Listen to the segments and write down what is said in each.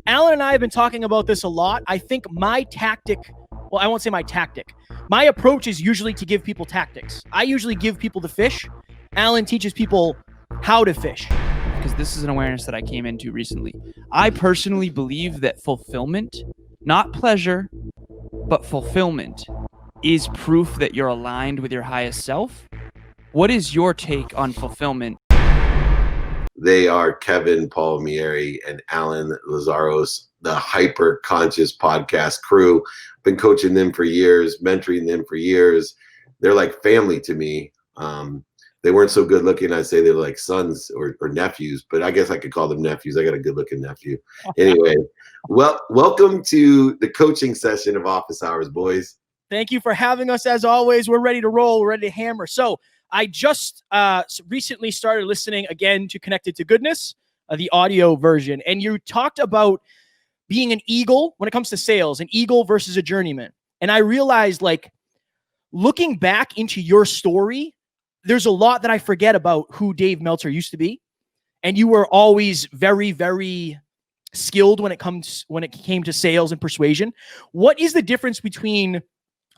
Alan and I have been talking about this a lot. I think my tactic, well, I won't say my tactic. My approach is usually to give people tactics. I usually give people the fish. Alan teaches people how to fish. Because this is an awareness that I came into recently. I personally believe that fulfillment, not pleasure, but fulfillment, is proof that you're aligned with your highest self. What is your take on fulfillment? They are Kevin Palmieri and Alan Lazaros, the Hyper Conscious podcast crew. Been coaching them for years, mentoring them for years. They're like family to me. They weren't so good looking. I'd say they're like sons or nephews, but I guess I could call them nephews. I got a good looking nephew. Anyway, welcome to the coaching session of Office Hours, boys. Thank you for having us. As always, we're ready to roll. We're ready to hammer. So I just recently started listening again to Connected to Goodness, the audio version. And you talked about being an eagle when it comes to sales, an eagle versus a journeyman. And I realized, like, looking back into your story, there's a lot that I forget about who Dave Meltzer used to be. And you were always very, very skilled when it came to sales and persuasion. What is the difference between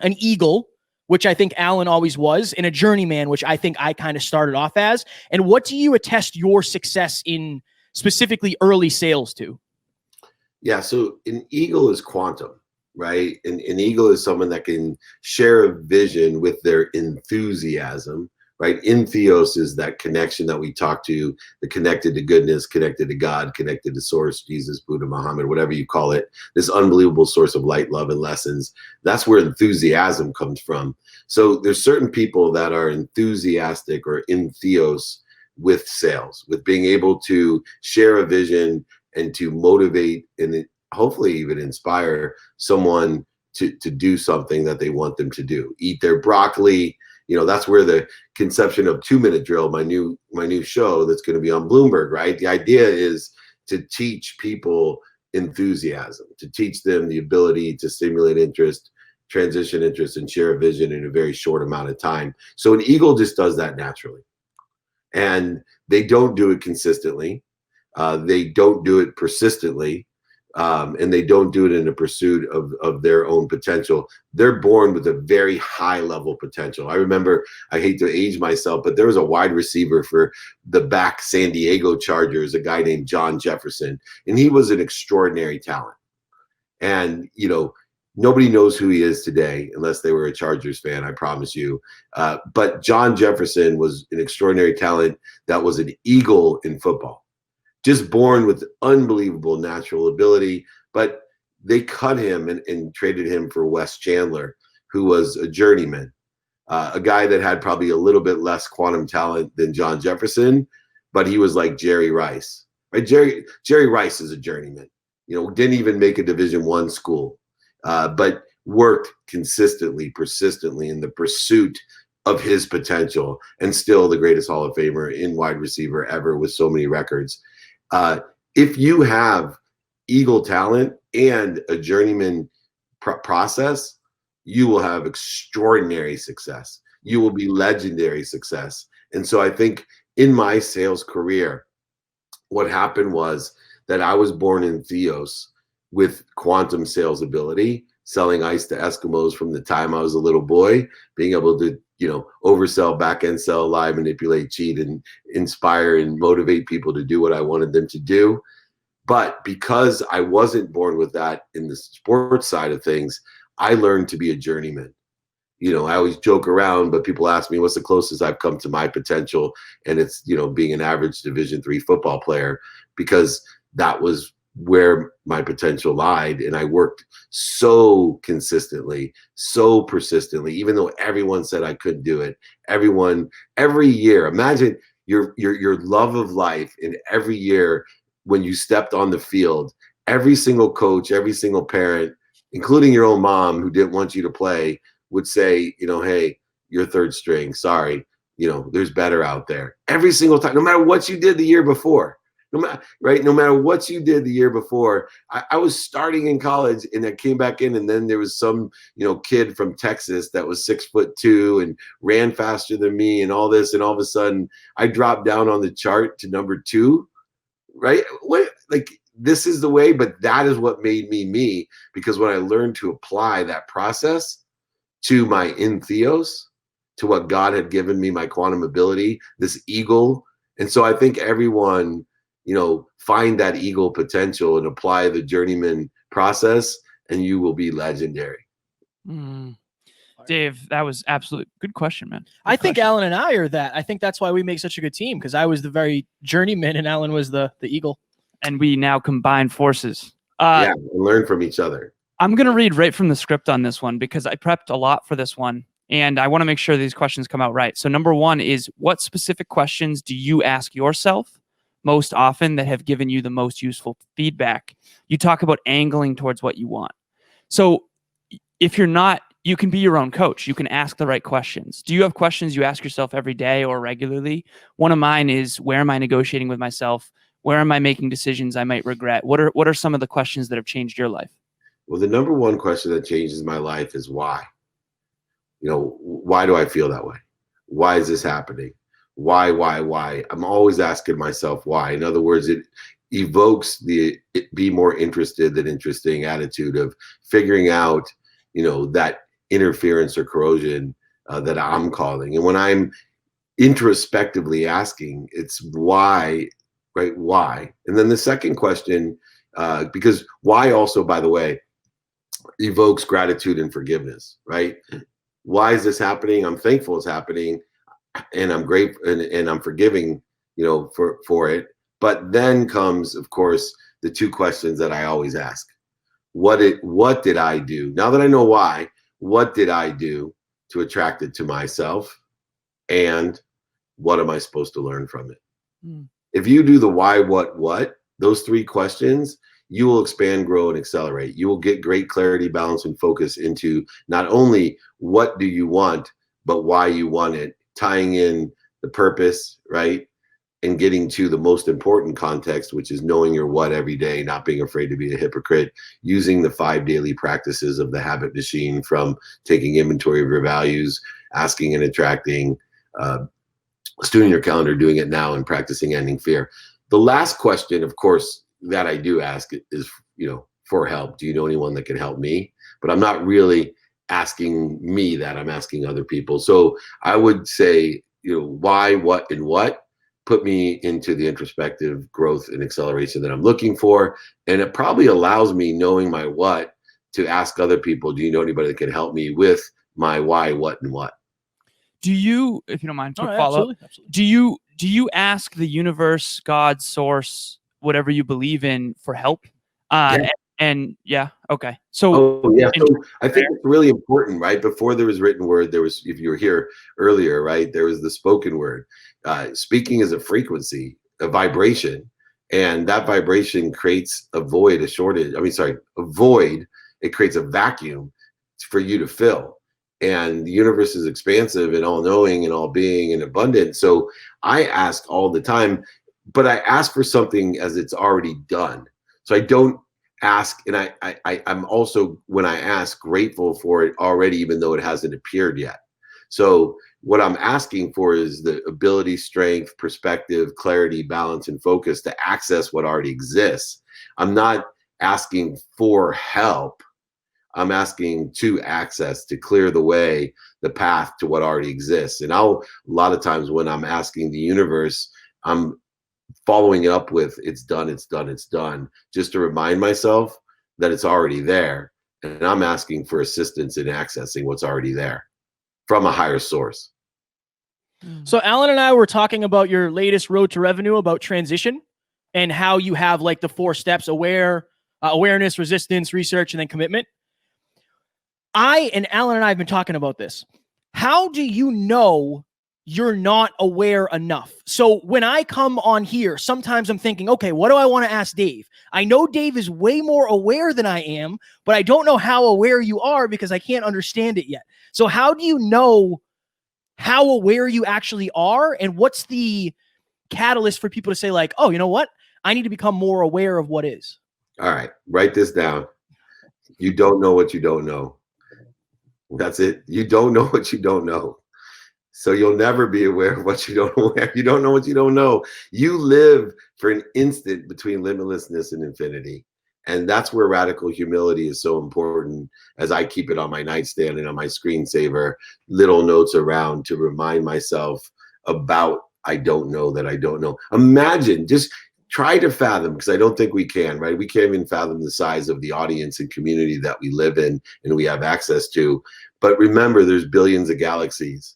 an eagle, which I think Alan always was, and a journeyman, which I think I kind of started off as? And what do you attest your success in specifically early sales to? Yeah, so an eagle is quantum, right? An eagle is someone that can share a vision with their enthusiasm, right? Entheos is that connection that we talk to, the connected to goodness, connected to God, connected to source, Jesus, Buddha, Muhammad, whatever you call it, this unbelievable source of light, love, and lessons. That's where enthusiasm comes from. So there's certain people that are enthusiastic or entheos with sales, with being able to share a vision and to motivate and hopefully even inspire someone to do something that they want them to do. Eat their broccoli. You know, that's where the conception of 2-minute drill, my new show that's going to be on Bloomberg, right? The idea is to teach people enthusiasm, to teach them the ability to stimulate interest, transition interest, and share a vision in a very short amount of time. So an eagle just does that naturally. And they don't do it consistently. They don't do it persistently. And they don't do it in a pursuit of their own potential. They're born with a very high level potential. I remember, I hate to age myself, but there was a wide receiver for the back San Diego Chargers, a guy named John Jefferson, and he was an extraordinary talent. And, you know, nobody knows who he is today unless they were a Chargers fan, I promise you. But John Jefferson was an extraordinary talent that was an eagle in football. Just born with unbelievable natural ability, but they cut him and traded him for Wes Chandler, who was a journeyman, a guy that had probably a little bit less quantum talent than John Jefferson, but he was like Jerry Rice, right? Jerry Rice is a journeyman, you know, didn't even make a Division I school, but worked consistently, persistently in the pursuit of his potential, and still the greatest Hall of Famer in wide receiver ever with so many records. If you have eagle talent and a journeyman process, you will have extraordinary success. You will be legendary success. And so I think in my sales career, what happened was that I was born in Theos with quantum sales ability, selling ice to Eskimos from the time I was a little boy, being able to, you know, oversell, back end sell, lie, manipulate, cheat, and inspire and motivate people to do what I wanted them to do. But because I wasn't born with that in the sports side of things, I learned to be a journeyman. You know, I always joke around, but people ask me what's the closest I've come to my potential, and it's, you know, being an average Division III football player, because that was where my potential lied. And I worked so consistently, so persistently, even though everyone said I couldn't do it. Every year, imagine your love of life, in every year when you stepped on the field, every single coach, every single parent, including your own mom who didn't want you to play, would say, you know, hey, you're third string. Sorry, you know, there's better out there. Every single time, no matter what you did the year before. No matter what you did the year before. I was starting in college and I came back in, and then there was some, you know, kid from Texas that was 6'2" and ran faster than me and all this, and all of a sudden I dropped down on the chart to number 2, right? What, like, this is the way, but that is what made me me. Because when I learned to apply that process to my entheos, to what God had given me, my quantum ability, this eagle. And so I think everyone, find that eagle potential and apply the journeyman process, and you will be legendary. Dave, that was absolutely good question, man. I think Alan and I are that. I think that's why we make such a good team, because I was the very journeyman and Alan was the eagle. And we now combine forces. Yeah, learn from each other. I'm going to read right from the script on this one because I prepped a lot for this one. And I want to make sure these questions come out right. So number one is, what specific questions do you ask yourself most often that have given you the most useful feedback? You talk about angling towards what you want. So if you're not, you can be your own coach. You can ask the right questions. Do you have questions you ask yourself every day or regularly? One of mine is, where am I negotiating with myself? Where am I making decisions I might regret? What are some of the questions that have changed your life? Well, the number one question that changes my life is why. Why do I feel that way? Why is this happening? Why? I'm always asking myself why. In other words, it evokes the be more interested than interesting attitude of figuring out, that interference or corrosion that I'm calling. And when I'm introspectively asking, it's why, right? Why? And then the second question, because why also, by the way, evokes gratitude and forgiveness, right? Why is this happening? I'm thankful it's happening, and I'm grateful, and I'm forgiving, for it. But then comes, of course, the two questions that I always ask. What did I do? Now that I know why, what did I do to attract it to myself? And what am I supposed to learn from it? If you do the why, what, those three questions, you will expand, grow, and accelerate. You will get great clarity, balance, and focus into not only what do you want, but why you want it, tying in the purpose, right? And getting to the most important context, which is knowing your what every day, not being afraid to be a hypocrite, using the 5 daily practices of the habit machine, from taking inventory of your values, asking and attracting, studing your calendar, doing it now, and practicing ending fear. The last question, of course, that I do ask is, for help. Do you know anyone that can help me? But I'm not really asking me that. I'm asking other people. So I would say, why, what, and what put me into the introspective growth and acceleration that I'm looking for. And it probably allows me, knowing my what, to ask other people, do you know anybody that can help me with my why, what, and what? Do you, if you don't mind, quick follow-up, absolutely. Do you ask the universe, God, source, whatever you believe in, for help? Yeah. And yeah, okay. So, so I think it's really important, right? Before there was written word, there was, if you were here earlier, right, there was the spoken word. Speaking is a frequency, a vibration, and that vibration creates a void, a void. It creates a vacuum for you to fill. And the universe is expansive and all-knowing and all-being and abundant. So I ask all the time, but I ask for something as it's already done. So I don't ask, and I'm also, when I ask, grateful for it already, even though it hasn't appeared yet. So what I'm asking for is the ability, strength, perspective, clarity, balance, and focus to access what already exists. I'm not asking for help. I'm asking to access, to clear the way, the path to what already exists. And a lot of times when I'm asking the universe, I'm following it up with, it's done, it's done, it's done, just to remind myself that it's already there. And I'm asking for assistance in accessing what's already there from a higher source. So Alan and I were talking about your latest Road to Revenue, about transition, and how you have like the 4 steps: awareness, resistance, research, and then commitment. Alan and I have been talking about this. How do you know you're not aware enough? So when I come on here, sometimes I'm thinking, okay, what do I want to ask Dave? I know Dave is way more aware than I am, but I don't know how aware you are because I can't understand it yet. So how do you know how aware you actually are? And what's the catalyst for people to say like, oh, you know what? I need to become more aware of what is. All right, write this down. You don't know what you don't know. That's it. You don't know what you don't know. So you'll never be aware of what you don't aware. You don't know what you don't know. You live for an instant between limitlessness and infinity. And that's where radical humility is so important, as I keep it on my nightstand and on my screensaver, little notes around to remind myself about I don't know that I don't know. Imagine, just try to fathom, because I don't think we can, right? We can't even fathom the size of the audience and community that we live in and we have access to. But remember, there's billions of galaxies.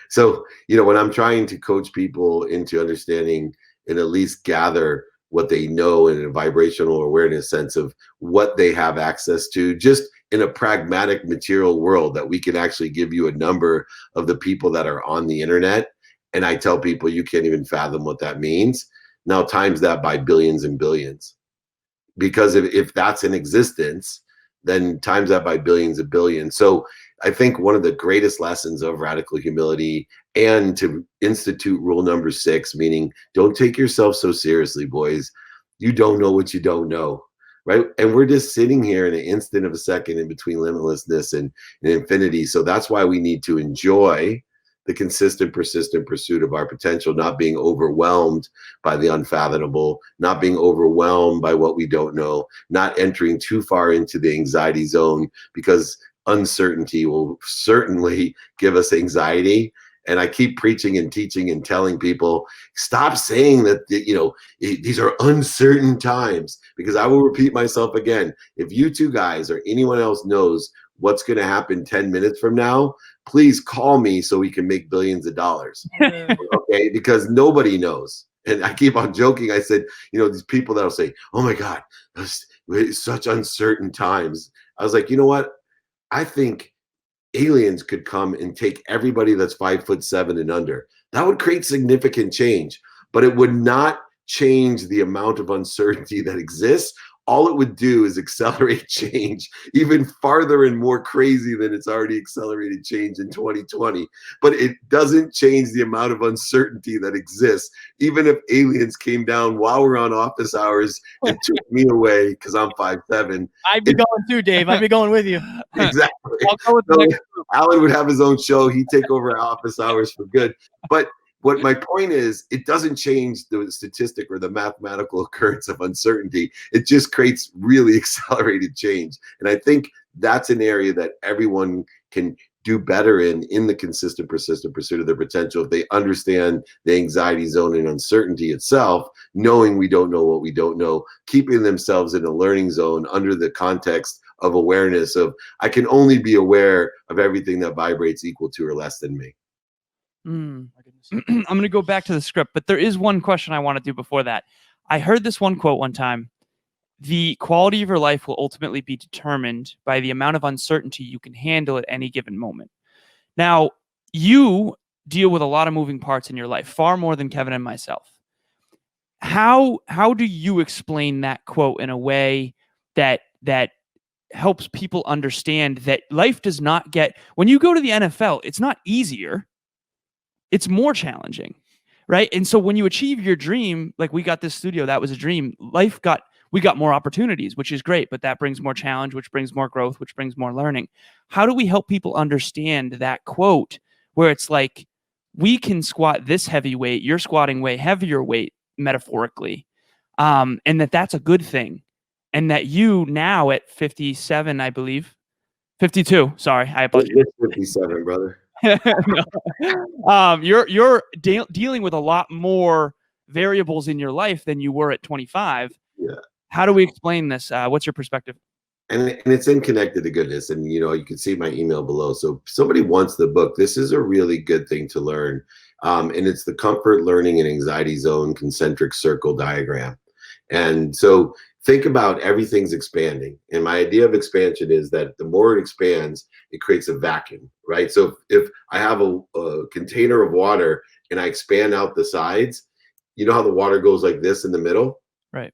So, when I'm trying to coach people into understanding and at least gather what they know in a vibrational awareness sense of what they have access to, just in a pragmatic material world, that we can actually give you a number of the people that are on the internet. And I tell people, you can't even fathom what that means. Now times that by billions and billions. Because if that's in existence, then times that by billions and billions. So I think one of the greatest lessons of radical humility, and to institute rule number 6, meaning don't take yourself so seriously, boys. You don't know what you don't know, right? And we're just sitting here in an instant of a second in between limitlessness and infinity. So that's why we need to enjoy the consistent, persistent pursuit of our potential, not being overwhelmed by the unfathomable, not being overwhelmed by what we don't know, not entering too far into the anxiety zone, because uncertainty will certainly give us anxiety. And I keep preaching and teaching and telling people, stop saying that, these are uncertain times, because I will repeat myself again. If you two guys or anyone else knows what's going to happen 10 minutes from now, please call me so we can make billions of dollars. Okay? Because nobody knows. And I keep on joking. I said, these people that'll say, oh my God, it's such uncertain times. I was like, you know what? I think aliens could come and take everybody that's 5'7" and under. That would create significant change, but it would not change the amount of uncertainty that exists. All it would do is accelerate change even farther and more crazy than it's already accelerated change in 2020. But it doesn't change the amount of uncertainty that exists. Even if aliens came down while we're on office hours and took me away because I'm 5'7". I'd be going too, Dave. I'd be going with you. Exactly. I'll go with the next group. Alan would have his own show. He'd take over office hours for good. But what my point is, it doesn't change the statistic or the mathematical occurrence of uncertainty. It just creates really accelerated change. And I think that's an area that everyone can do better in the consistent, persistent pursuit of their potential, if they understand the anxiety zone and uncertainty itself, knowing we don't know what we don't know, keeping themselves in a learning zone under the context of awareness of, I can only be aware of everything that vibrates equal to or less than me. I'm going to go back to the script, but there is one question I want to do before that. I heard this one quote one time: the quality of your life will ultimately be determined by the amount of uncertainty you can handle at any given moment. Now, you deal with a lot of moving parts in your life, far more than Kevin and myself. How do you explain that quote in a way that helps people understand that life does not get, when you go to the NFL, it's not easier. It's more challenging, right? And so when you achieve your dream, like we got this studio, that was a dream. We got more opportunities, which is great, but that brings more challenge, which brings more growth, which brings more learning. How do we help people understand that quote where it's like, we can squat this heavy weight, you're squatting way heavier weight, metaphorically, and that's a good thing. And that you now at 57, I believe, 52, sorry, I apologize. 57, brother. You're dealing with a lot more variables in your life than you were at 25. Yeah. How do we explain this? What's your perspective? And it's in Connected to Goodness. And, you can see my email below. So if somebody wants the book, this is a really good thing to learn. And it's the comfort, learning, and anxiety zone concentric circle diagram. And so think about everything's expanding. And my idea of expansion is that the more it expands, it creates a vacuum, right? So if I have a container of water and I expand out the sides, you know how the water goes like this in the middle? Right.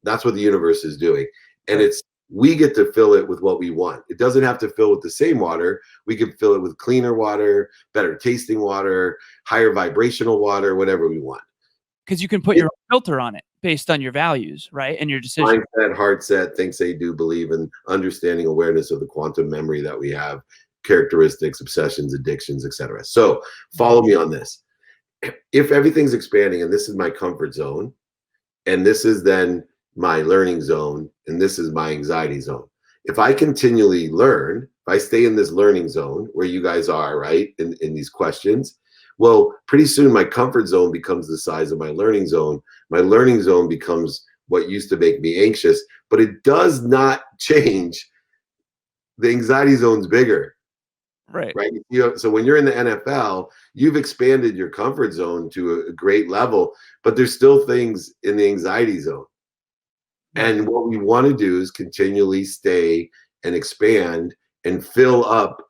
That's what the universe is doing. And we get to fill it with what we want. It doesn't have to fill with the same water. We can fill it with cleaner water, better tasting water, higher vibrational water, whatever we want. Because you can put your own filter on it based on your values, right? And your decision. Mindset, heart set, think, say, do, believe, and understanding awareness of the quantum memory that we have characteristics, obsessions, addictions, etc. So follow me on this. If everything's expanding and this is my comfort zone, and this is then my learning zone, and this is my anxiety zone. If I continually learn, if I stay in this learning zone where you guys are, right, in these questions, well, pretty soon my comfort zone becomes the size of my learning zone. My learning zone becomes what used to make me anxious, but it does not change. The anxiety zone's bigger. Right. So when you're in the NFL, you've expanded your comfort zone to a great level, but there's still things in the anxiety zone. And what we want to do is continually stay and expand and fill up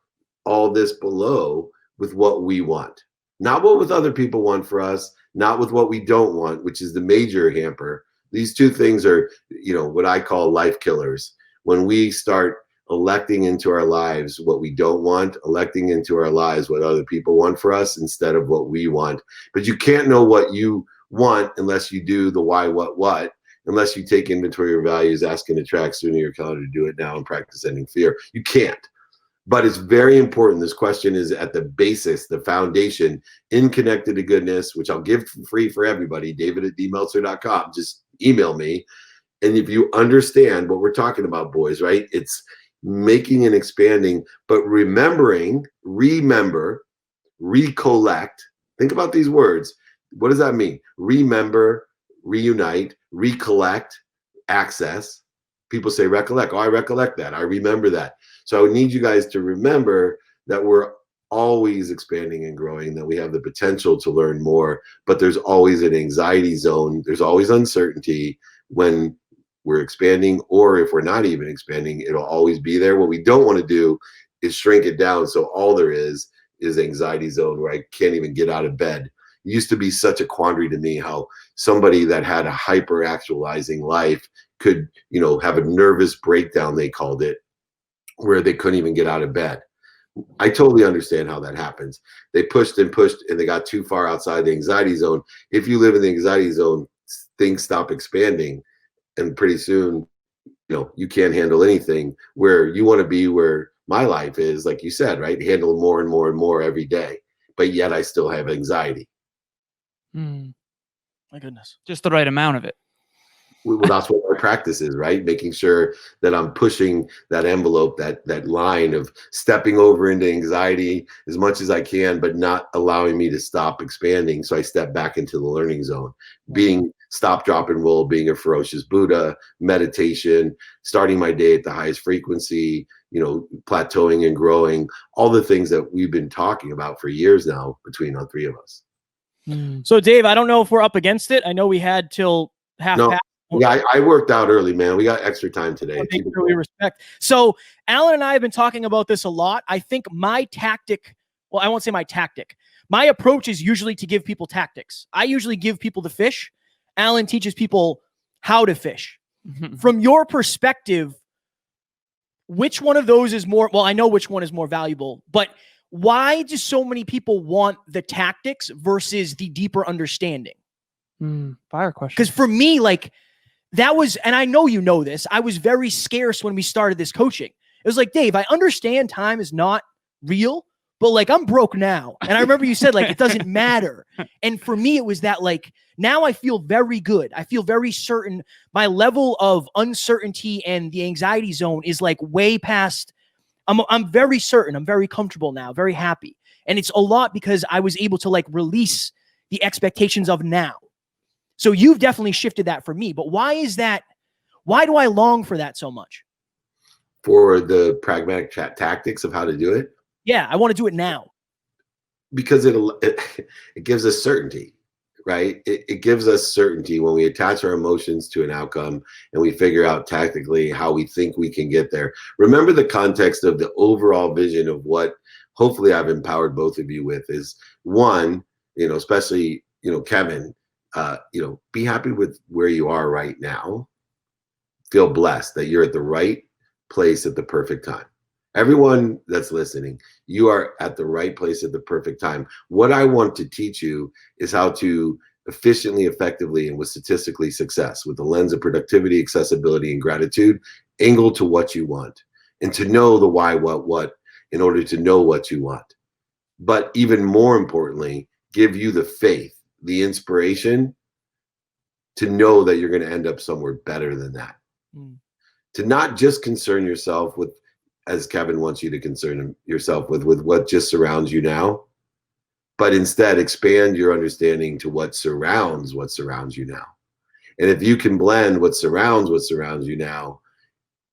all this below with what we want. Not what other people want for us, not with what we don't want, which is the major hamper. These two things are, what I call life killers. When we start electing into our lives what we don't want, electing into our lives what other people want for us instead of what we want. But you can't know what you want unless you do the why, what, unless you take inventory of your values, ask and attract sooner your calendar to do it now, and practice ending fear. You can't. But it's very important. This question is at the basis, the foundation, in Connected to Goodness, which I'll give free for everybody, david@dmeltzer.com. Just email me. And if you understand what we're talking about, boys, right? It's making and expanding, but remember, recollect. Think about these words. What does that mean? Remember, reunite, recollect, access. People say recollect. Oh, I recollect that. I remember that. So I would need you guys to remember that we're always expanding and growing, that we have the potential to learn more, but there's always an anxiety zone. There's always uncertainty when we're expanding, or if we're not even expanding, it'll always be there. What we don't want to do is shrink it down. So all there is anxiety zone where I can't even get out of bed. It used to be such a quandary to me how somebody that had a hyper actualizing life could, have a nervous breakdown, they called it, where they couldn't even get out of bed. I totally understand how that happens. They pushed and they got too far outside the anxiety zone. If you live in the anxiety zone, things stop expanding. And pretty soon, you can't handle anything. Where you want to be, where my life is, like you said, right? Handle more and more and more every day. But yet I still have anxiety. My goodness. Just the right amount of it. Well, that's what our practice is, right? Making sure that I'm pushing that envelope, that line of stepping over into anxiety as much as I can, but not allowing me to stop expanding. So I step back into the learning zone, being stop, drop, and roll, being a ferocious Buddha, meditation, starting my day at the highest frequency, plateauing and growing, all the things that we've been talking about for years now between all three of us. So Dave, I don't know if we're up against it. I know we had till half past. Yeah, I worked out early, man. We got extra time today. Make sure we respect. So Alan and I have been talking about this a lot. I think my tactic, well, I won't say my tactic. My approach is usually to give people tactics. I usually give people the fish. Alan teaches people how to fish. From your perspective, which one of those is more, well, I know which one is more valuable, but why do so many people want the tactics versus the deeper understanding? Fire question. Because for me, that was, and I know you know this, I was very scarce when we started this coaching. It was like, Dave, I understand time is not real, but I'm broke now. And I remember you said it doesn't matter. And for me, it was that now I feel very good. I feel very certain. My level of uncertainty and the anxiety zone is way past. I'm very certain. I'm very comfortable now, very happy. And it's a lot because I was able to release the expectations of now. So you've definitely shifted that for me, but why is that? Why do I long for that so much? For the pragmatic tactics of how to do it? Yeah, I want to do it now. Because it gives us certainty, right? It gives us certainty when we attach our emotions to an outcome and we figure out tactically how we think we can get there. Remember the context of the overall vision of what hopefully I've empowered both of you with is one, especially, Kevin, be happy with where you are right now. Feel blessed that you're at the right place at the perfect time. Everyone that's listening, you are at the right place at the perfect time. What I want to teach you is how to efficiently, effectively, and with statistically success, with the lens of productivity, accessibility, and gratitude, angle to what you want, and to know the why, what, in order to know what you want. But even more importantly, give you the faith, the inspiration to know that you're going to end up somewhere better than that. To not just concern yourself with, as Kevin wants you to concern yourself with what just surrounds you now, but instead expand your understanding to what surrounds you now. And if you can blend what surrounds you now,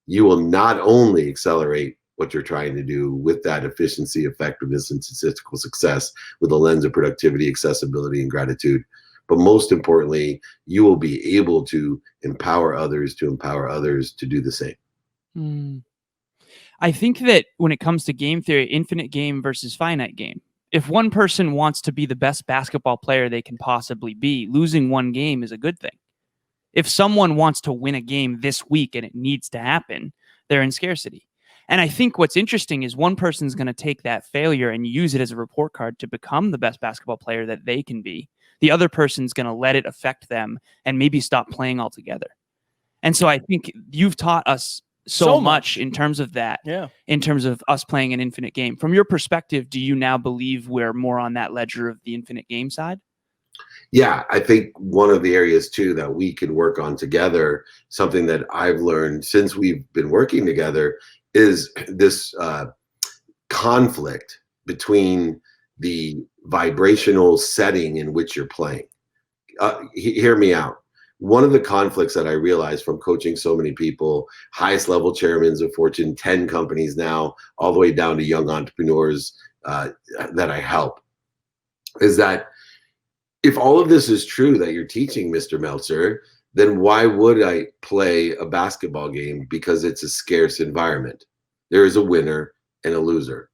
you will not only accelerate what you're trying to do with that efficiency, effectiveness, and statistical success with a lens of productivity, accessibility, and gratitude, but most importantly, you will be able to empower others to do the same. I think that when it comes to game theory, infinite game versus finite game, if one person wants to be the best basketball player they can possibly be, losing one game is a good thing. If someone wants to win a game this week and it needs to happen, they're in scarcity. And I think what's interesting is one person's going to take that failure and use it as a report card to become the best basketball player that they can be. The other person's going to let it affect them and maybe stop playing altogether. And so I think you've taught us so much in terms of that, in terms of us playing an infinite game. From your perspective, do you now believe we're more on that ledger of the infinite game side? Yeah, I think one of the areas too that we could work on together, something that I've learned since we've been working together, is this conflict between the vibrational setting in which you're playing. Hear me out. One of the conflicts that I realized from coaching so many people, highest level chairmen of Fortune 10 companies now, all the way down to young entrepreneurs that I help, is that if all of this is true that you're teaching, Mr. Meltzer, then why would I play a basketball game? Because it's a scarce environment. There is a winner and a loser.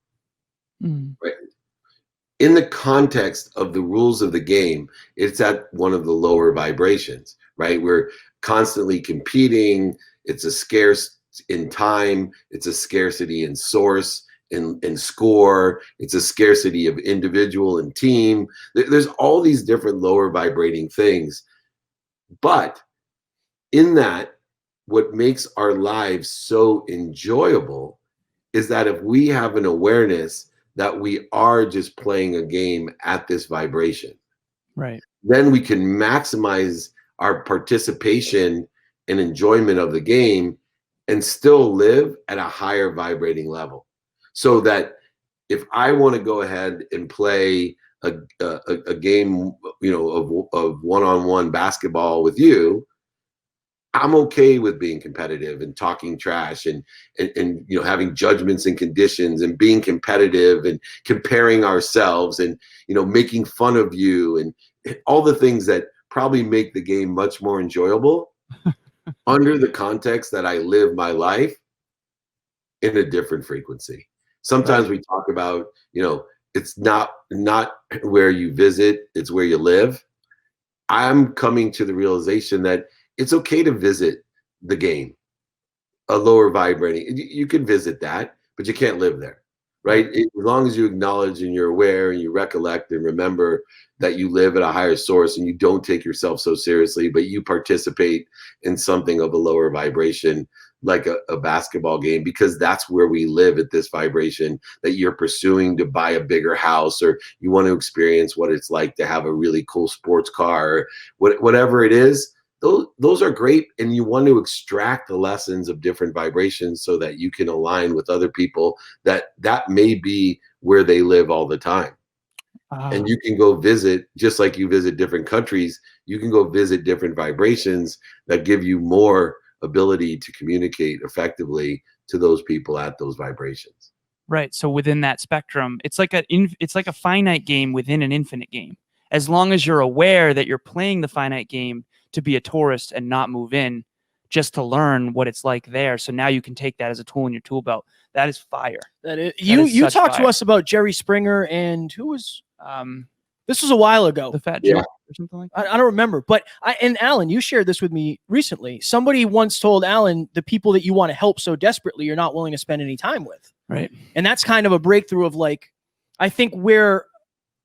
Right? In the context of the rules of the game, it's at one of the lower vibrations, right? We're constantly competing. It's a scarce in time. It's a scarcity in source, in score. It's a scarcity of individual and team. There's all these different lower vibrating things. But in that, what makes our lives so enjoyable is that if we have an awareness that we are just playing a game at this vibration, right, then we can maximize our participation and enjoyment of the game and still live at a higher vibrating level. So that if I want to go ahead and play a game, of one-on-one basketball with you, I'm okay with being competitive and talking trash and having judgments and conditions and being competitive and comparing ourselves and making fun of you and all the things that probably make the game much more enjoyable under the context that I live my life in a different frequency. Sometimes we talk about, it's not where you visit, it's where you live. I'm coming to the realization that it's okay to visit the game, a lower vibrating. You can visit that, but you can't live there, right? As long as you acknowledge and you're aware and you recollect and remember that you live at a higher source and you don't take yourself so seriously, but you participate in something of a lower vibration, like a basketball game, because that's where we live at this vibration, that you're pursuing to buy a bigger house, or you want to experience what it's like to have a really cool sports car, or whatever it is. Those are great, and you want to extract the lessons of different vibrations so that you can align with other people that may be where they live all the time. And you can go visit, just like you visit different countries, you can go visit different vibrations that give you more ability to communicate effectively to those people at those vibrations. Right. So within that spectrum, it's like a finite game within an infinite game. As long as you're aware that you're playing the finite game to be a tourist and not move in, just to learn what it's like there. So now you can take that as a tool in your tool belt. That is fire. You talked to us about Jerry Springer and who was this was a while ago. The Fat Joe or something like that. I don't remember, but Alan, you shared this with me recently. Somebody once told Alan, the people that you want to help so desperately, you're not willing to spend any time with. Right. And that's kind of a breakthrough of, like, I think where,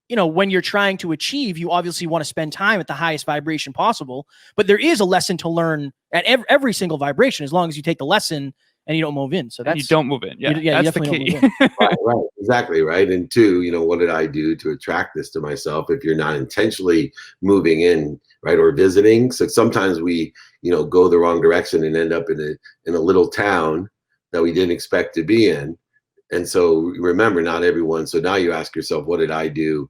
when you're trying to achieve, you obviously want to spend time at the highest vibration possible, but there is a lesson to learn at every single vibration, as long as you take the lesson and you don't move in. So And that's you don't move in. Yeah, you that's the definitely key. don't move in. Right, exactly, right. And two, what did I do to attract this to myself? If you're not intentionally moving in, right, or visiting, so sometimes we, go the wrong direction and end up in a little town that we didn't expect to be in. And so remember, not everyone. So now you ask yourself, what did I do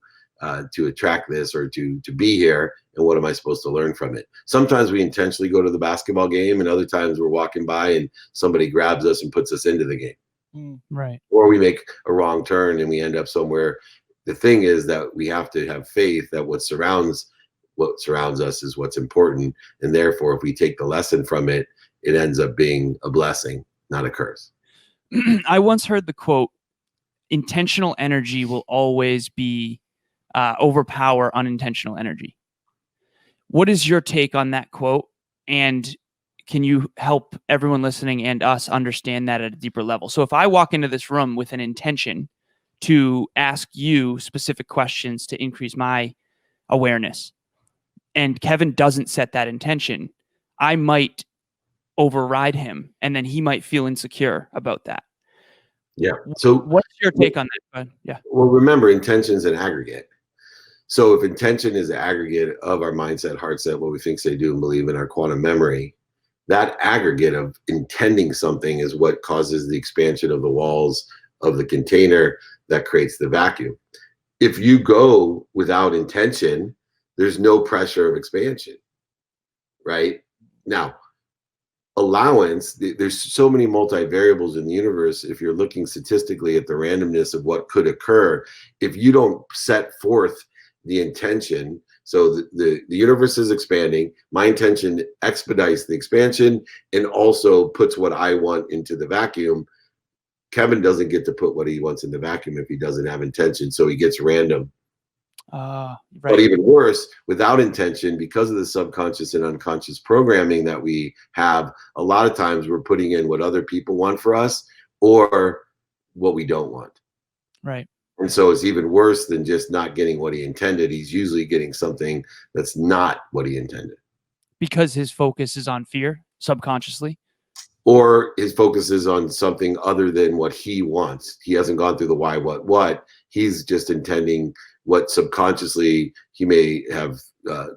to attract this or to be here? And what am I supposed to learn from it? Sometimes we intentionally go to the basketball game, and other times we're walking by and somebody grabs us and puts us into the game. Right. Or we make a wrong turn and we end up somewhere. The thing is that we have to have faith that what surrounds us is what's important. And therefore, if we take the lesson from it, it ends up being a blessing, not a curse. I once heard the quote, intentional energy will always be overpower unintentional energy. What is your take on that quote? And can you help everyone listening and us understand that at a deeper level? So if I walk into this room with an intention to ask you specific questions to increase my awareness, and Kevin doesn't set that intention, I might override him, and then he might feel insecure about that. Yeah. So what's your take on that? Yeah. Well, remember, intention's an aggregate. So if intention is the aggregate of our mindset, heart set, what we think, say, do, and believe in our quantum memory, that aggregate of intending something is what causes the expansion of the walls of the container that creates the vacuum. If you go without intention, there's no pressure of expansion, right? Now, allowance, there's so many multivariables in the universe. If you're looking statistically at the randomness of what could occur, if you don't set forth the intention, so the universe is expanding, my intention expedites the expansion and also puts what I want into the vacuum. Kevin doesn't get to put what he wants in the vacuum if he doesn't have intention, so he gets random. Right. But even worse, without intention, because of the subconscious and unconscious programming that we have, a lot of times we're putting in what other people want for us or what we don't want. Right. And so it's even worse than just not getting what he intended. He's usually getting something that's not what he intended. Because his focus is on fear subconsciously. Or his focus is on something other than what he wants. He hasn't gone through the why, what. He's just intending what subconsciously he may have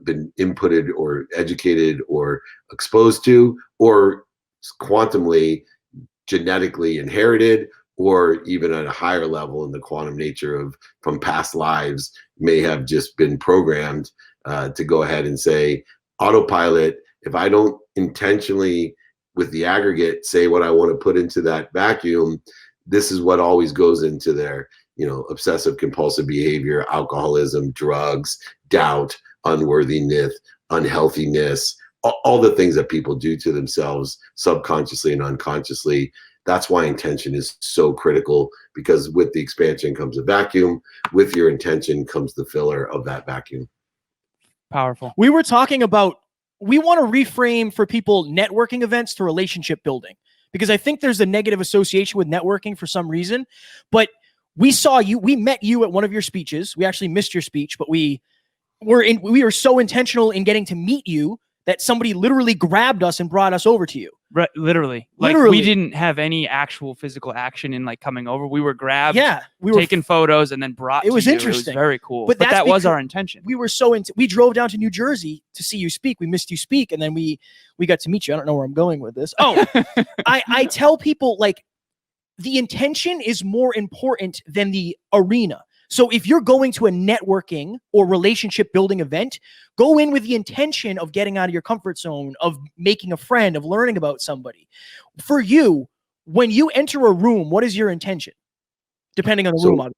been inputted or educated or exposed to, or quantumly, genetically inherited, or even at a higher level in the quantum nature of from past lives may have just been programmed to go ahead and say, autopilot, if I don't intentionally with the aggregate say what I want to put into that vacuum, this is what always goes into their, obsessive compulsive behavior, alcoholism, drugs, doubt, unworthiness, unhealthiness, all the things that people do to themselves subconsciously and unconsciously. That's why intention is so critical, because with the expansion comes a vacuum. With your intention comes the filler of that vacuum. Powerful. We were talking about, we want to reframe for people networking events to relationship building, because I think there's a negative association with networking for some reason. But we met you at one of your speeches. We actually missed your speech, but we were so intentional in getting to meet you that somebody literally grabbed us and brought us over to you. Right, literally. We didn't have any actual physical action in coming over. We were grabbed, we were taking photos, and then brought to you. It was interesting. It was very cool. But that was our intention. We were we drove down to New Jersey to see you speak. We missed you speak, and then we got to meet you. I don't know where I'm going with this. Oh, I tell people, the intention is more important than the arena. So if you're going to a networking or relationship building event, go in with the intention of getting out of your comfort zone, of making a friend, of learning about somebody. For you, when you enter a room, what is your intention? Depending on the room.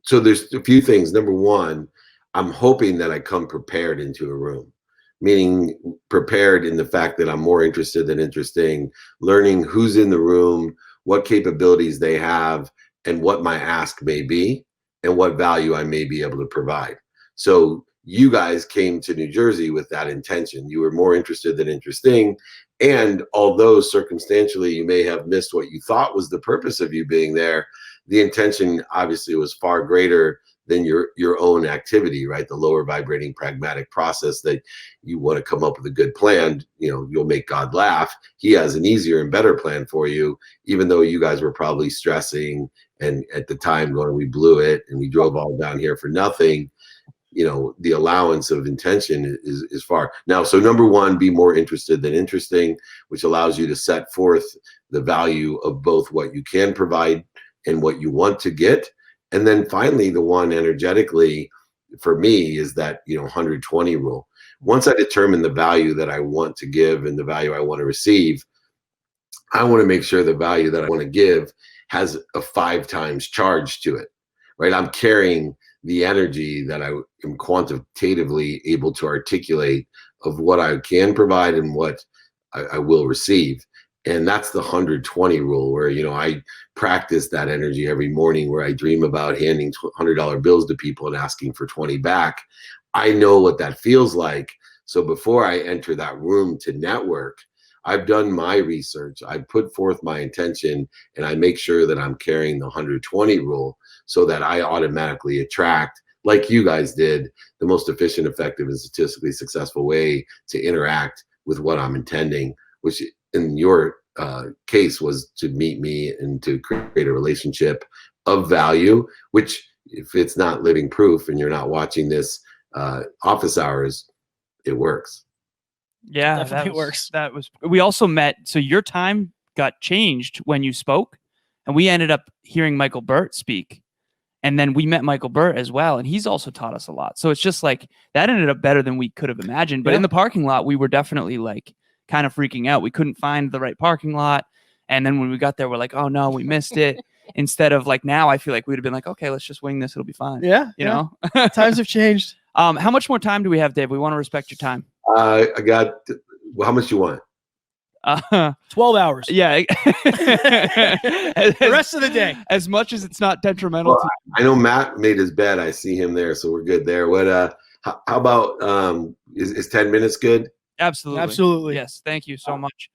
So there's a few things. Number one, I'm hoping that I come prepared into a room, meaning prepared in the fact that I'm more interested than interesting, learning who's in the room, what capabilities they have, and what my ask may be, and what value I may be able to provide. So you guys came to New Jersey with that intention. You were more interested than interesting. And although circumstantially you may have missed what you thought was the purpose of you being there, the intention obviously was far greater than your own activity, right? The lower vibrating pragmatic process that you want to come up with a good plan, you'll make God laugh. He has an easier and better plan for you, even though you guys were probably stressing and at the time going, we blew it and we drove all down here for nothing. The allowance of intention is far. Now, so number one, be more interested than interesting, which allows you to set forth the value of both what you can provide and what you want to get. And then finally, the one energetically for me is that 120 rule. Once I determine the value that I want to give and the value I want to receive, I want to make sure the value that I want to give has a 5 times charge to it, right? I'm carrying the energy that I am quantitatively able to articulate of what I can provide and what I will receive. And that's the 120 rule, where, I practice that energy every morning, where I dream about handing $100 bills to people and asking for 20 back. I know what that feels like. So before I enter that room to network, I've done my research, I put forth my intention, and I make sure that I'm carrying the 120 rule so that I automatically attract, like you guys did, the most efficient, effective, and statistically successful way to interact with what I'm intending, which in your case was to meet me and to create a relationship of value, which if it's not living proof and you're not watching this office hours, it works. Yeah, Definitely works. We also met. So your time got changed when you spoke, and we ended up hearing Michael Burt speak. And then we met Michael Burt as well, and he's also taught us a lot. So it's just like that ended up better than we could have imagined. But in the parking lot, we were definitely like kind of freaking out. We couldn't find the right parking lot. And then when we got there, we're like, oh no, we missed it. Instead of like now, I feel like we'd have been like, okay, let's just wing this. It'll be fine. Yeah. You know, times have changed. How much more time do we have, Dave? We want to respect your time. I got, how much you want? 12 hours. Yeah. The rest of the day. As much as it's not detrimental to I know Matt made his bed. I see him there, so we're good there. What how about is 10 minutes good? Absolutely. Yes, thank you so much.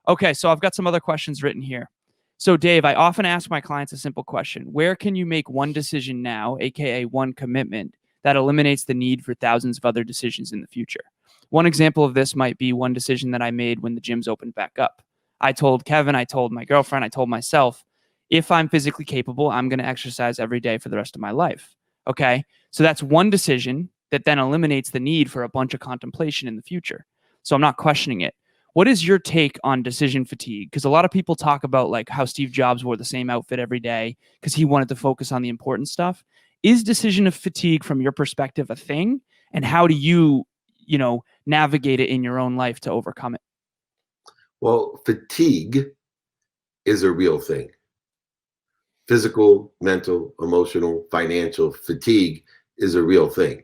Okay, so I've got some other questions written here. So Dave, I often ask my clients a simple question. Where can you make one decision now, aka one commitment, that eliminates the need for thousands of other decisions in the future? One example of this might be one decision that I made when the gyms opened back up. I told Kevin, I told my girlfriend, I told myself, if I'm physically capable, I'm going to exercise every day for the rest of my life. Okay. So that's one decision that then eliminates the need for a bunch of contemplation in the future. So I'm not questioning it. What is your take on decision fatigue? Because a lot of people talk about like how Steve Jobs wore the same outfit every day because he wanted to focus on the important stuff. Is decision fatigue from your perspective a thing? And how do you navigate it in your own life to overcome it? Well, fatigue is a real thing. Physical, mental, emotional, financial fatigue is a real thing.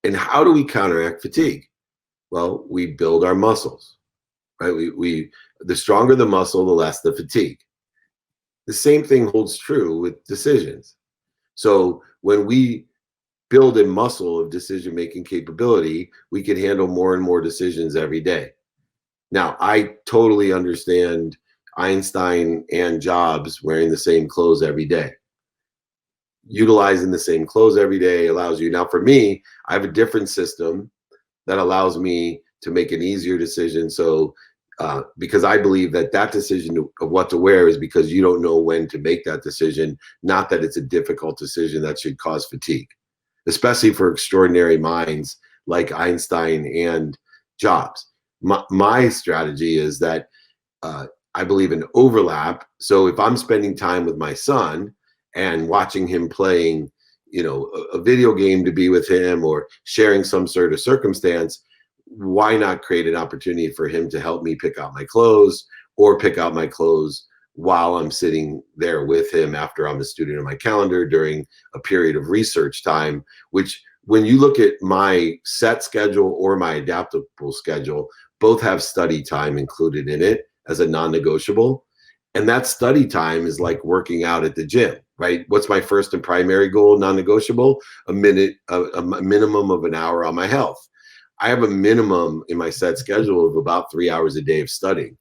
And how do we counteract fatigue? Well, we build our muscles, right? The stronger the muscle, the less the fatigue. The same thing holds true with decisions. So when we build a muscle of decision-making capability, we can handle more and more decisions every day. Now, I totally understand Einstein and Jobs wearing the same clothes every day. Utilizing the same clothes every day allows you. Now, for me, I have a different system that allows me to make an easier decision. So, because I believe that decision of what to wear is because you don't know when to make that decision, not that it's a difficult decision that should cause fatigue, especially for extraordinary minds like Einstein and Jobs. My strategy is that I believe in overlap. So if I'm spending time with my son and watching him playing, a video game to be with him or sharing some sort of circumstance, why not create an opportunity for him to help me pick out my clothes or pick out my clothes while I'm sitting there with him after I'm a student in my calendar during a period of research time, which when you look at my set schedule or my adaptable schedule, both have study time included in it as a non-negotiable. And that study time is like working out at the gym, right? What's my first and primary goal, non-negotiable? A minimum of an hour on my health. I have a minimum in my set schedule of about 3 hours a day of studying,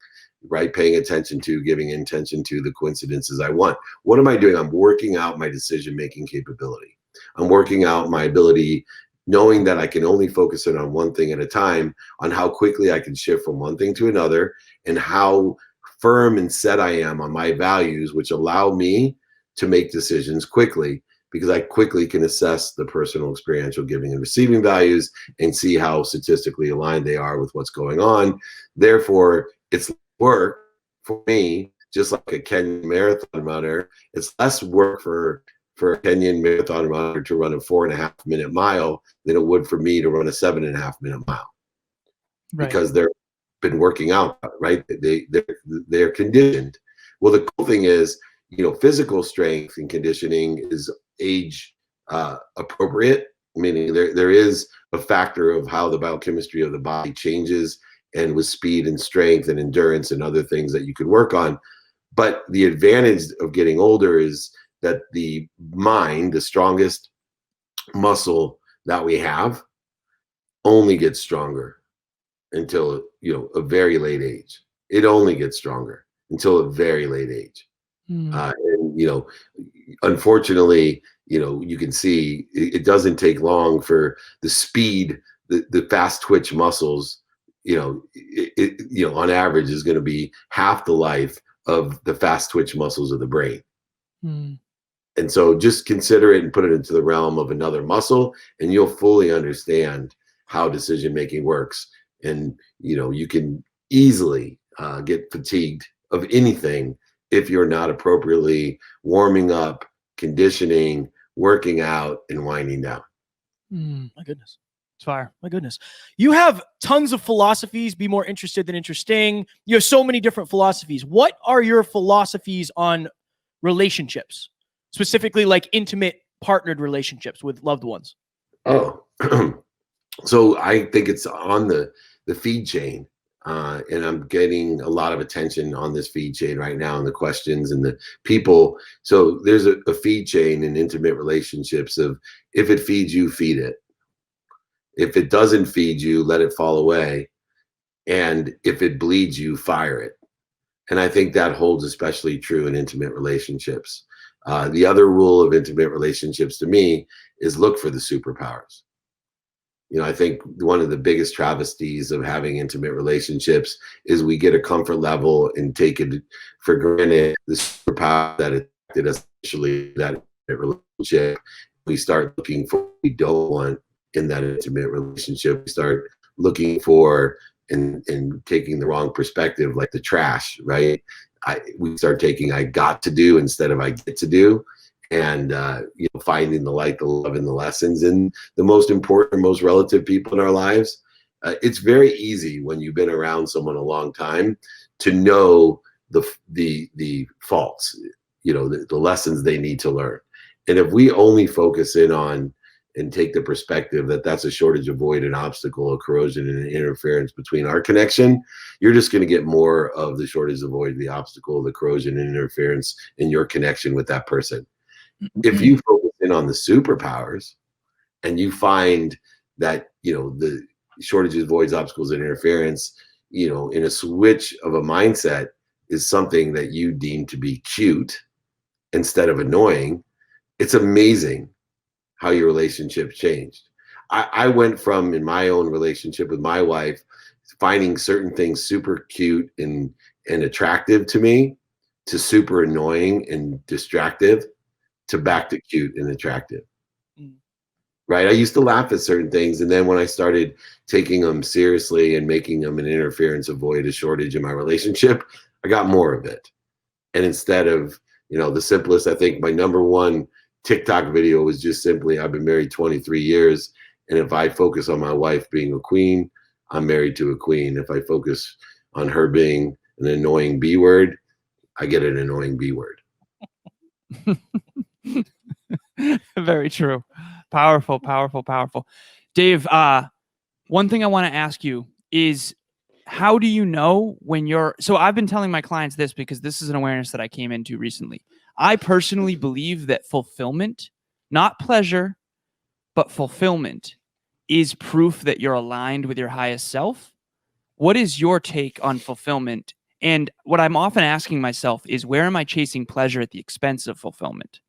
right? Paying attention to, giving intention to the coincidences I want. What am I doing? I'm working out my decision-making capability. I'm working out my ability, knowing that I can only focus in on one thing at a time, on how quickly I can shift from one thing to another, and how firm and set I am on my values, which allow me to make decisions quickly, because I quickly can assess the personal experiential giving and receiving values and see how statistically aligned they are with what's going on. Therefore, it's work for me, just like a Kenyan marathon runner. It's less work for a Kenyan marathon runner to run a 4.5-minute mile than it would for me to run a 7.5-minute mile, because they're been working out, right? They're conditioned. Well, the cool thing is, physical strength and conditioning is age appropriate, meaning there is a factor of how the biochemistry of the body changes, and with speed and strength and endurance and other things that you could work on. But the advantage of getting older is that the mind, the strongest muscle that we have, only gets stronger until a very late age. It only gets stronger until a very late age. And unfortunately, you can see it doesn't take long for the speed, the fast twitch muscles, on average is going to be half the life of the fast twitch muscles of the brain. And so just consider it and put it into the realm of another muscle, and you'll fully understand how decision making works. And you can easily get fatigued of anything if you're not appropriately warming up, conditioning, working out, and winding down. My goodness. It's fire. My goodness. You have tons of philosophies. Be more interested than interesting. You have so many different philosophies. What are your philosophies on relationships, specifically like intimate partnered relationships with loved ones? Oh, so I think it's on the feed chain. And I'm getting a lot of attention on this feed chain right now, and the questions and the people. So there's a feed chain in intimate relationships of, if it feeds you, feed it. If it doesn't feed you, let it fall away. And if it bleeds you, fire it. And I think that holds especially true in intimate relationships. The other rule of intimate relationships to me is look for the superpowers. I think one of the biggest travesties of having intimate relationships is we get a comfort level and take it for granted, the superpower that it did essentially that relationship. We start looking for what we don't want in that intimate relationship. We start looking for and taking the wrong perspective, like the trash, right? We start taking I got to do instead of I get to do. And finding the light, the love, and the lessons in the most important, most relative people in our lives. It's very easy when you've been around someone a long time to know the faults, the lessons they need to learn. And if we only focus in on and take the perspective that that's a shortage, a void, an obstacle, a corrosion, and an interference between our connection, you're just going to get more of the shortage, the void, the obstacle, the corrosion, and interference in your connection with that person. If you focus in on the superpowers and you find that, the shortages, voids, obstacles, and interference, in a switch of a mindset is something that you deem to be cute instead of annoying, it's amazing how your relationship changed. I went from, in my own relationship with my wife, finding certain things super cute and attractive to me, to super annoying and distractive, to back to cute and attractive. Right? I used to laugh at certain things, and then when I started taking them seriously and making them an interference, a void, a shortage in my relationship, I got more of it. And instead of, the simplest, I think my number one TikTok video was just simply, I've been married 23 years, and if I focus on my wife being a queen, I'm married to a queen. If I focus on her being an annoying B word, I get an annoying B word. Very true. Powerful, powerful, powerful. Dave, one thing I want to ask you is, how do you know when you're, so I've been telling my clients this because this is an awareness that I came into recently. I personally believe that fulfillment, not pleasure, but fulfillment is proof that you're aligned with your highest self. What is your take on fulfillment? And what I'm often asking myself is, where am I chasing pleasure at the expense of fulfillment?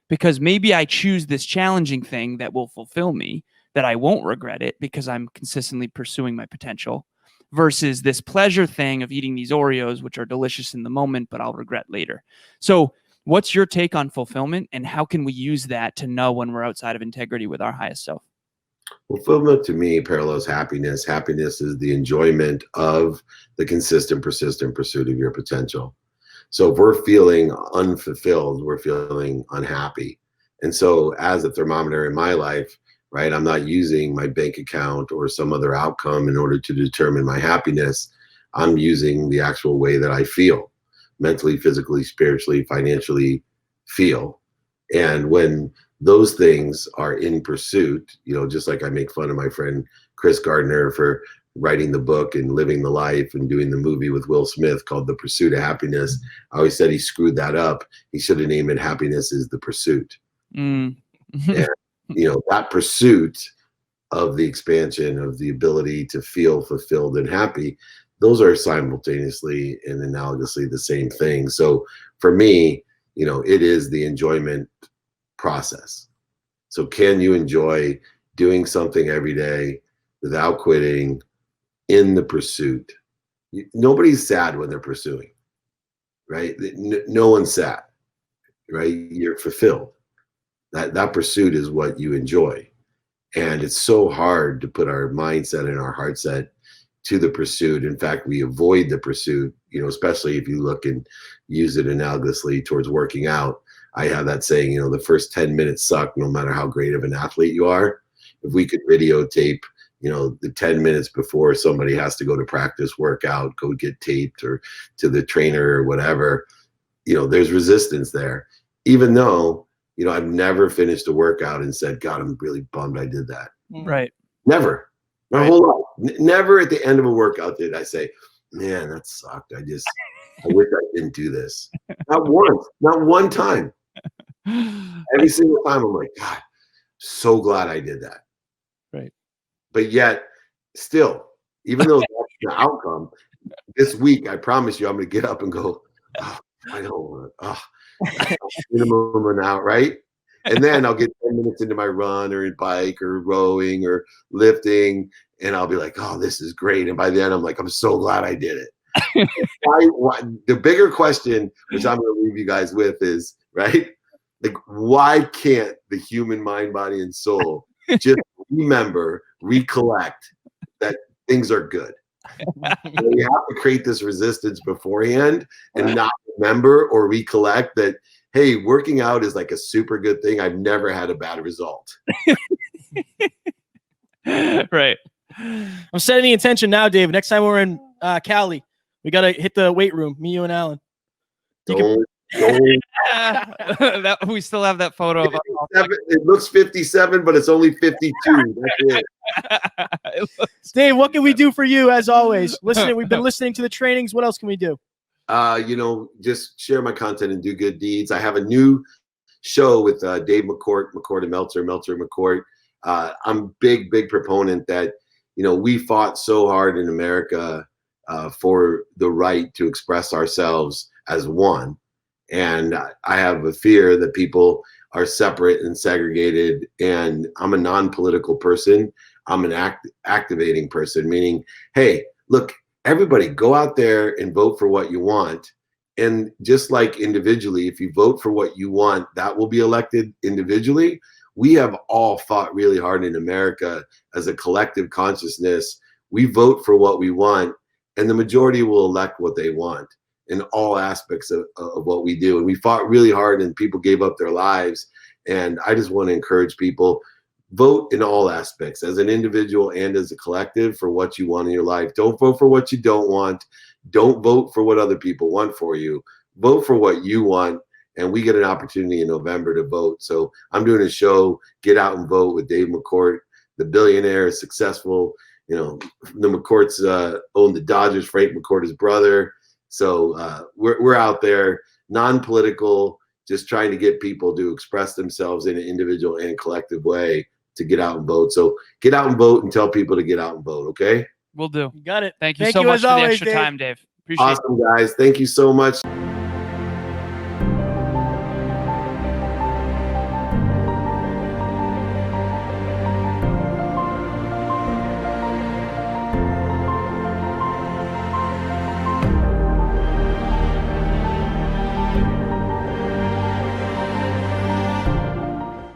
because maybe I choose this challenging thing that will fulfill me, that I won't regret it because I'm consistently pursuing my potential, versus this pleasure thing of eating these Oreos, which are delicious in the moment, but I'll regret later. So what's your take on fulfillment, and how can we use that to know when we're outside of integrity with our highest self? Fulfillment to me parallels happiness. Happiness is the enjoyment of the consistent, persistent pursuit of your potential. So if we're feeling unfulfilled, we're feeling unhappy. And so as a thermometer in my life, right, I'm not using my bank account or some other outcome in order to determine my happiness. I'm using the actual way that I feel, mentally, physically, spiritually, financially feel. And when those things are in pursuit, just like I make fun of my friend Chris Gardner for writing the book and living the life and doing the movie with Will Smith called The Pursuit of Happiness. I always said he screwed that up. He should have named it Happiness is the Pursuit. And, that pursuit of the expansion of the ability to feel fulfilled and happy, those are simultaneously and analogously the same thing. So for me, it is the enjoyment process. So can you enjoy doing something every day without quitting in the pursuit? Nobody's sad when they're pursuing, right? No one's sad, right? You're fulfilled. That pursuit is what you enjoy. And it's so hard to put our mindset and our heart set to the pursuit. In fact, we avoid the pursuit, especially if you look and use it analogously towards working out. I have that saying, the first 10 minutes suck no matter how great of an athlete you are. If we could videotape, the 10 minutes before somebody has to go to practice, workout, go get taped or to the trainer or whatever, there's resistance there. Even though, I've never finished a workout and said, God, I'm really bummed I did that. Right. Never. My whole life. Never at the end of a workout did I say, man, that sucked. I wish I didn't do this. Not once. Not one time. Every single time I'm like, God, so glad I did that. Right. But yet, still, even though that's the outcome, this week, I promise you, I'm going to get up and go, oh, I don't want to, minimum an hour, right? And then I'll get 10 minutes into my run or bike or rowing or lifting, and I'll be like, oh, this is great. And by then, I'm like, I'm so glad I did it. Why, the bigger question, which I'm going to leave you guys with is, right? Like, why can't the human mind, body, and soul just recollect that things are good? We have to create this resistance beforehand and not remember or recollect that, hey, working out is like a super good thing. I've never had a bad result. Right. I'm setting the intention now, Dave. Next time we're in Cali, we got to hit the weight room, me, you, and Alan. We still have that photo of it looks 57, but it's only 52. That's it. Dave, what can we do for you as always? We've been listening to the trainings. What else can we do? Just share my content and do good deeds. I have a new show with Dave McCourt and Meltzer and McCourt. I'm big proponent that, we fought so hard in America for the right to express ourselves as one. And I have a fear that people are separate and segregated. And I'm a non-political person. I'm an activating person, meaning, hey, look, everybody go out there and vote for what you want. And just like individually, if you vote for what you want, that will be elected individually. We have all fought really hard in America as a collective consciousness. We vote for what we want, and the majority will elect what they want in all aspects of what we do. And we fought really hard, and people gave up their lives. And I just want to encourage people, vote in all aspects, as an individual and as a collective, for what you want in your life. Don't vote for what you don't want. Don't vote for what other people want for you. Vote for what you want. And we get an opportunity in November to vote. So I'm doing a show, Get Out and Vote, with Dave McCourt, the billionaire, successful. The McCourts own the Dodgers. Frank McCourt, his brother. So we're out there, non-political, just trying to get people to express themselves in an individual and collective way to get out and vote. So get out and vote and tell people to get out and vote, okay? Will do. You got it. Thank you so much for the extra time, Dave. Appreciate it. Awesome, guys. Thank you so much.